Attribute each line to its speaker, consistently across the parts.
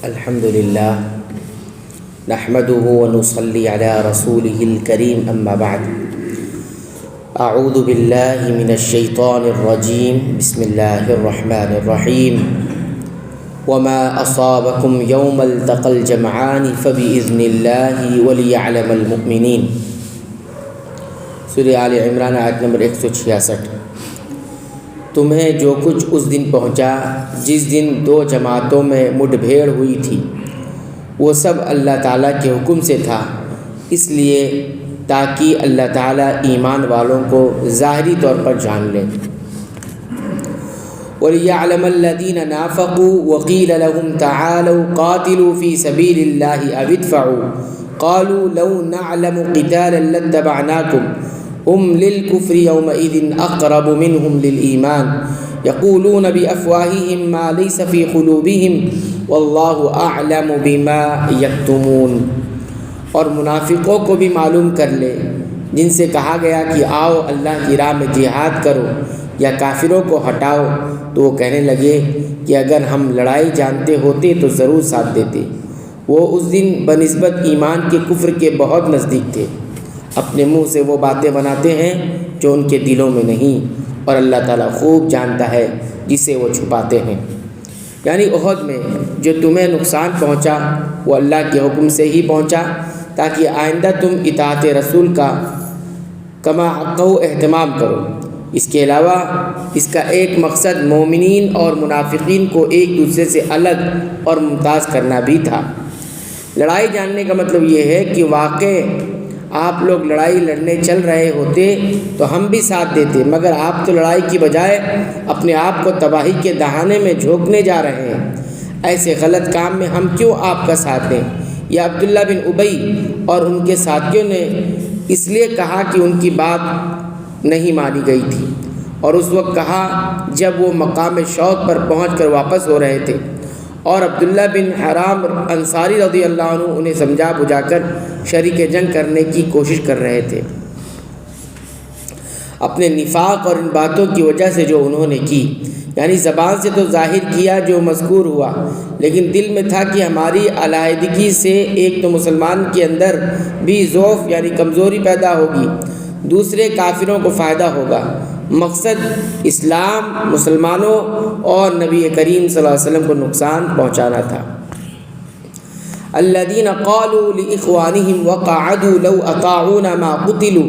Speaker 1: الحمد للہ نحمده ونصلي على رسوله الكريم اما بعد اعوذ باللہ من الشیطان الرجیم بسم اللہ الرحمن الرحیم وما اصابکم یوم التقى الجمعان فبإذن اللہ وليعلم المؤمنین۔ سورہ آل عمران آیت نمبر 166۔ تمہیں جو کچھ اس دن پہنچا جس دن دو جماعتوں میں مٹ بھیڑ ہوئی تھی، وہ سب اللہ تعالیٰ کے حکم سے تھا، اس لیے تاکہ اللہ تعالیٰ ایمان والوں کو ظاہری طور پر جان لے۔ وَلِيَعْلَمَ الَّذِينَ نَافَقُوا وَقِيلَ لَهُمْ تَعَالَوْا قَاتِلُوا فِي سَبِيلِ اللَّهِ أَوِ ادْفَعُوا قَالُوا لَوْ نَعْلَمُ قِتَالًا لَاتَّبَعْنَاكُمْ هم للكفر يومئذ أقرب منهم للإيمان يقولون بأفواههم ما ليس في قلوبهم والله أعلم بما يكتمون۔ اور منافقوں کو بھی معلوم کر لے جن سے کہا گیا کہ آؤ اللہ کی راہ میں جہاد کرو یا کافروں کو ہٹاؤ، تو وہ کہنے لگے کہ اگر ہم لڑائی جانتے ہوتے تو ضرور ساتھ دیتے۔ وہ اس دن بنسبت ایمان کے کفر کے بہت نزدیک تھے۔ اپنے منہ سے وہ باتیں بناتے ہیں جو ان کے دلوں میں نہیں، اور اللہ تعالیٰ خوب جانتا ہے جسے وہ چھپاتے ہیں۔ یعنی احد میں جو تمہیں نقصان پہنچا وہ اللہ کے حکم سے ہی پہنچا تاکہ آئندہ تم اطاعت رسول کا کما حقہ اہتمام کرو۔ اس کے علاوہ اس کا ایک مقصد مومنین اور منافقین کو ایک دوسرے سے الگ اور ممتاز کرنا بھی تھا۔ لڑائی جاننے کا مطلب یہ ہے کہ واقع آپ لوگ لڑائی لڑنے چل رہے ہوتے تو ہم بھی ساتھ دیتے، مگر آپ تو لڑائی کی بجائے اپنے آپ کو تباہی کے دہانے میں جھونکنے جا رہے ہیں۔ ایسے غلط کام میں ہم کیوں آپ کا ساتھ دیں؟ یہ عبداللہ بن ابی اور ان کے ساتھیوں نے اس لیے کہا کہ ان کی بات نہیں مانی گئی تھی، اور اس وقت کہا جب وہ مقام شوق پر پہنچ کر واپس ہو رہے تھے، اور عبداللہ بن حرام انصاری رضی اللہ عنہ انہیں سمجھا بجھا کر شریک جنگ کرنے کی کوشش کر رہے تھے۔ اپنے نفاق اور ان باتوں کی وجہ سے جو انہوں نے کی، یعنی زبان سے تو ظاہر کیا جو مذکور ہوا، لیکن دل میں تھا کہ ہماری علیحدگی سے ایک تو مسلمان کے اندر بھی ضعف یعنی کمزوری پیدا ہوگی، دوسرے کافروں کو فائدہ ہوگا۔ مقصد اسلام، مسلمانوں اور نبی کریم صلی اللہ علیہ وسلم کو نقصان پہنچانا تھا۔ الذین قالوا لاخوانهم وقعدوا لو اطاعونا ما قتلوا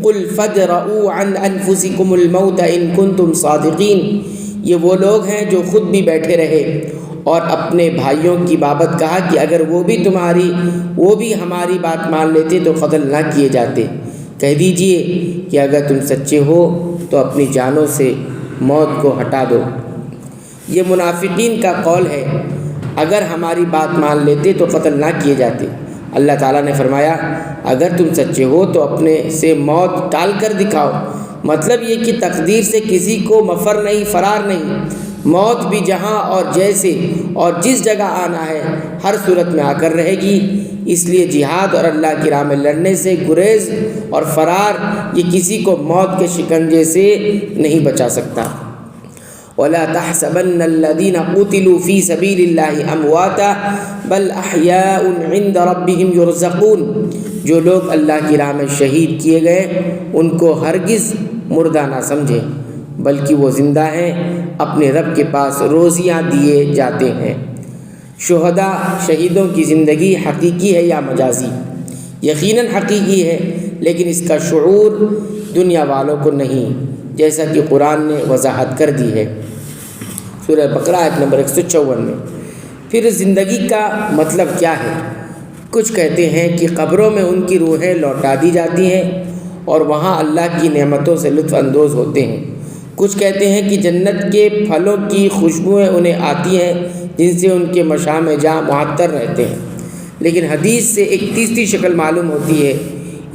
Speaker 1: قل فادرؤوا عن انفسکم الموت ان کنتم صادقین۔ یہ وہ لوگ ہیں جو خود بھی بیٹھے رہے اور اپنے بھائیوں کی بابت کہا کہ اگر وہ بھی ہماری بات مان لیتے تو قتل نہ کیے جاتے۔ کہہ دیجئے کہ اگر تم سچے ہو تو اپنی جانوں سے موت کو ہٹا دو۔ یہ منافقین کا قول ہے، اگر ہماری بات مان لیتے تو قتل نہ کیے جاتے۔ اللہ تعالیٰ نے فرمایا اگر تم سچے ہو تو اپنے سے موت ٹال کر دکھاؤ۔ مطلب یہ کہ تقدیر سے کسی کو مفر نہیں، فرار نہیں۔ موت بھی جہاں اور جیسے اور جس جگہ آنا ہے ہر صورت میں آ کر رہے گی، اس لیے جہاد اور اللہ کی راہ میں لڑنے سے گریز اور فرار یہ کسی کو موت کے شکنجے سے نہیں بچا سکتا۔ وَلَا تَحْسَبَنَّ الَّذِينَ قُتِلُوا فِي سَبِيلِ اللَّهِ أَمْوَاتًا بَلْ أَحْيَاءٌ عِندَ رَبِّهِمْ يُرْزَقُونَ۔ جو لوگ اللہ کی راہ میں شہید کیے گئے ان کو ہرگز مردہ نہ سمجھیں، بلکہ وہ زندہ ہیں، اپنے رب کے پاس روزیاں دیے جاتے ہیں۔ شہداء شہیدوں کی زندگی حقیقی ہے یا مجازی؟ یقیناً حقیقی ہے، لیکن اس کا شعور دنیا والوں کو نہیں، جیسا کہ قرآن نے وضاحت کر دی ہے سورہ بقرہ آیت نمبر 154 میں۔ پھر زندگی کا مطلب کیا ہے؟ کچھ کہتے ہیں کہ قبروں میں ان کی روحیں لوٹا دی جاتی ہیں اور وہاں اللہ کی نعمتوں سے لطف اندوز ہوتے ہیں۔ کچھ کہتے ہیں کہ جنت کے پھلوں کی خوشبوئیں انہیں آتی ہیں جن سے ان کے مشام جاں معطر رہتے ہیں، لیکن حدیث سے ایک تیسری شکل معلوم ہوتی ہے،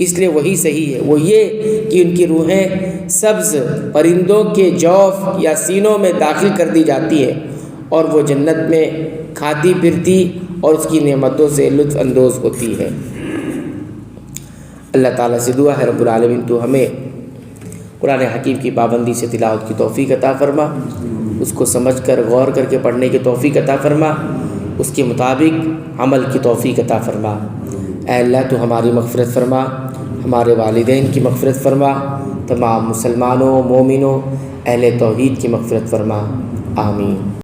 Speaker 1: اس لیے وہی صحیح ہے، وہ یہ کہ ان کی روحیں سبز پرندوں کے جوف یا سینوں میں داخل کر دی جاتی ہیں اور وہ جنت میں کھاتی پھرتی اور اس کی نعمتوں سے لطف اندوز ہوتی ہے۔ اللہ تعالیٰ سے دعا ہے رب العالمین تو ہمیں قرآن حکیم کی پابندی سے تلاوت کی توفیق عطا فرما، اس کو سمجھ کر غور کر کے پڑھنے کی توفیق عطا فرما، اس کے مطابق عمل کی توفیق عطا فرما۔ اے اللہ تو ہماری مغفرت فرما، ہمارے والدین کی مغفرت فرما، تمام مسلمانوں، مومنوں، اہل توحید کی مغفرت فرما، آمین۔